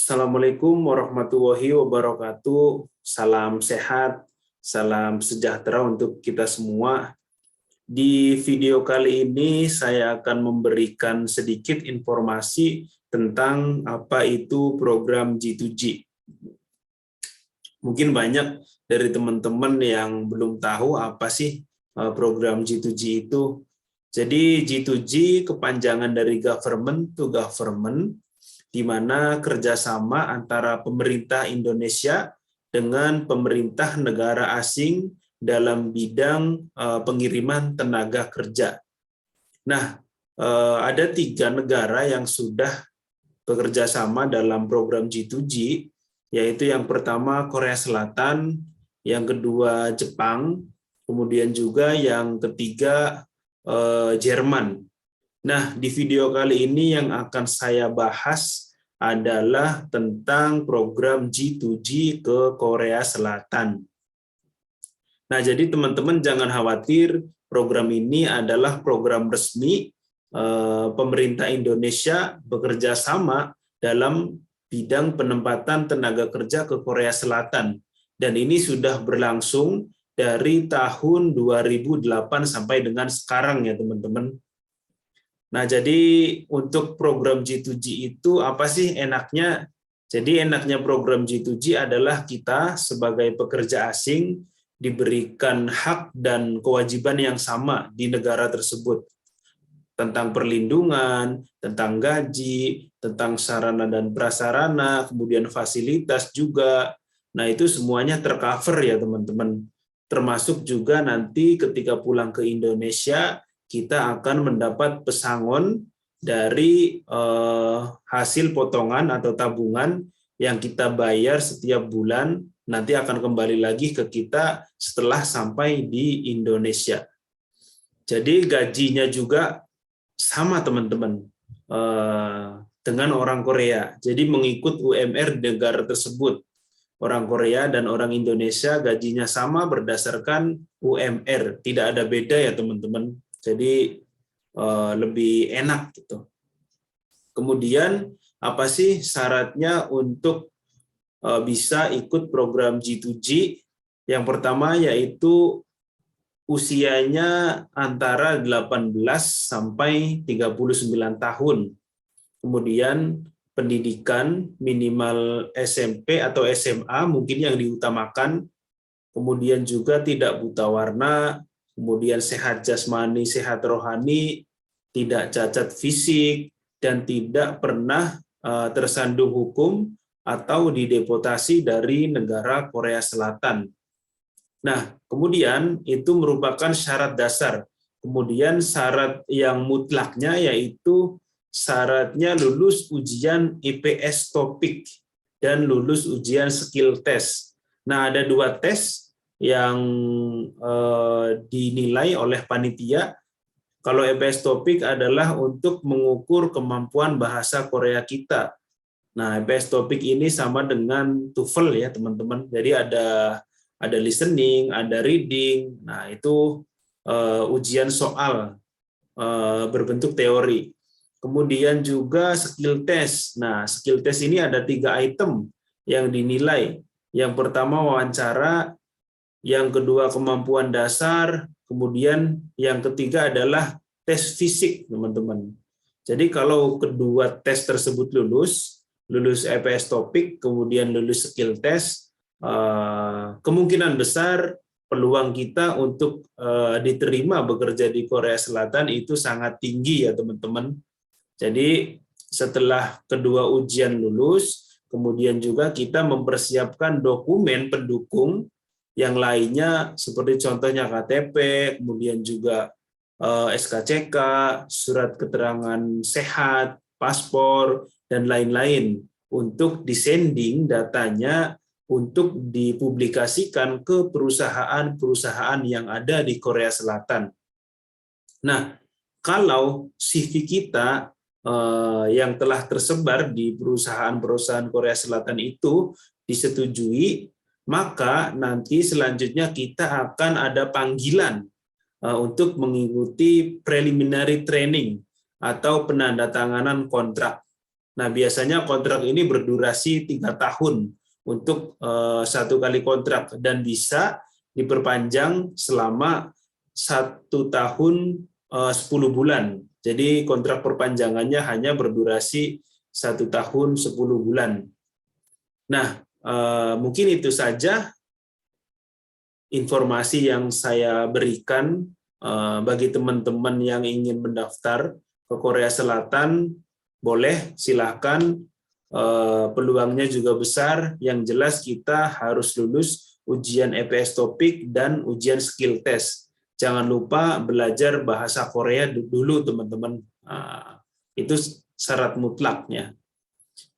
Assalamualaikum warahmatullahi wabarakatuh. Salam sehat, salam sejahtera untuk kita semua. Di video kali ini saya akan memberikan sedikit informasi tentang apa itu program G2G. Mungkin banyak dari teman-teman yang belum tahu apa sih program G2G itu. Jadi G2G kepanjangan dari government to government, di mana kerjasama antara pemerintah Indonesia dengan pemerintah negara asing dalam bidang pengiriman tenaga kerja. Nah, ada 3 negara yang sudah bekerja sama dalam program G2G, yaitu yang pertama Korea Selatan, yang kedua Jepang, kemudian juga yang ketiga Jerman. Nah, di video kali ini yang akan saya bahas adalah tentang program G2G ke Korea Selatan. Nah, jadi teman-teman jangan khawatir, program ini adalah program resmi pemerintah Indonesia bekerja sama dalam bidang penempatan tenaga kerja ke Korea Selatan. Dan ini sudah berlangsung dari tahun 2008 sampai dengan sekarang ya teman-teman. Nah, jadi untuk program G2G itu apa sih enaknya? Jadi enaknya program G2G adalah kita sebagai pekerja asing diberikan hak dan kewajiban yang sama di negara tersebut. Tentang perlindungan, tentang gaji, tentang sarana dan prasarana, kemudian fasilitas juga. Nah, itu semuanya tercover ya teman-teman. Termasuk juga nanti ketika pulang ke Indonesia, kita akan mendapat pesangon dari hasil potongan atau tabungan yang kita bayar setiap bulan, nanti akan kembali lagi ke kita setelah sampai di Indonesia. Jadi gajinya juga sama teman-teman dengan orang Korea. Jadi mengikut UMR negara tersebut. Orang Korea dan orang Indonesia gajinya sama berdasarkan UMR. Tidak ada beda ya teman-teman. Jadi lebih enak gitu. Kemudian apa sih syaratnya untuk bisa ikut program G2G? Yang pertama yaitu usianya antara 18 sampai 39 tahun. Kemudian pendidikan minimal SMP atau SMA mungkin yang diutamakan. Kemudian juga tidak buta warna, kemudian sehat jasmani, sehat rohani, tidak cacat fisik, dan tidak pernah tersandung hukum atau dideportasi dari negara Korea Selatan. Nah, kemudian itu merupakan syarat dasar. Kemudian syarat yang mutlaknya yaitu syaratnya lulus ujian IPS topik dan lulus ujian skill test. Nah, ada 2 tes yang dinilai oleh panitia. Kalau IPS topik adalah untuk mengukur kemampuan bahasa Korea kita. Nah, IPS topik ini sama dengan TOEFL ya teman-teman. Jadi ada listening, ada reading. Nah, itu ujian soal berbentuk teori. Kemudian juga skill test. Nah, skill test ini ada 3 item yang dinilai. Yang pertama wawancara, yang kedua kemampuan dasar, kemudian yang ketiga adalah tes fisik, teman-teman. Jadi kalau kedua tes tersebut lulus IPS topik, kemudian lulus skill test, kemungkinan besar peluang kita untuk diterima bekerja di Korea Selatan itu sangat tinggi ya teman-teman. Jadi setelah kedua ujian lulus, kemudian juga kita mempersiapkan dokumen pendukung yang lainnya seperti contohnya KTP, kemudian juga SKCK, surat keterangan sehat, paspor, dan lain-lain untuk disending datanya untuk dipublikasikan ke perusahaan-perusahaan yang ada di Korea Selatan. Nah, kalau CV kita yang telah tersebar di perusahaan-perusahaan Korea Selatan itu disetujui, maka nanti selanjutnya kita akan ada panggilan untuk mengikuti preliminary training atau penandatanganan kontrak. Nah, biasanya kontrak ini berdurasi 3 tahun untuk satu kali kontrak dan bisa diperpanjang selama 1 tahun 10 bulan. Jadi kontrak perpanjangannya hanya berdurasi 1 tahun 10 bulan. Nah, mungkin itu saja informasi yang saya berikan bagi teman-teman yang ingin mendaftar ke Korea Selatan. Boleh, silahkan. Peluangnya juga besar. Yang jelas kita harus lulus ujian EPS topik dan ujian skill test. Jangan lupa belajar bahasa Korea dulu, teman-teman. Itu syarat mutlaknya.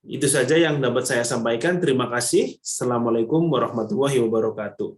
Itu saja yang dapat saya sampaikan. Terima kasih. Assalamualaikum warahmatullahi wabarakatuh.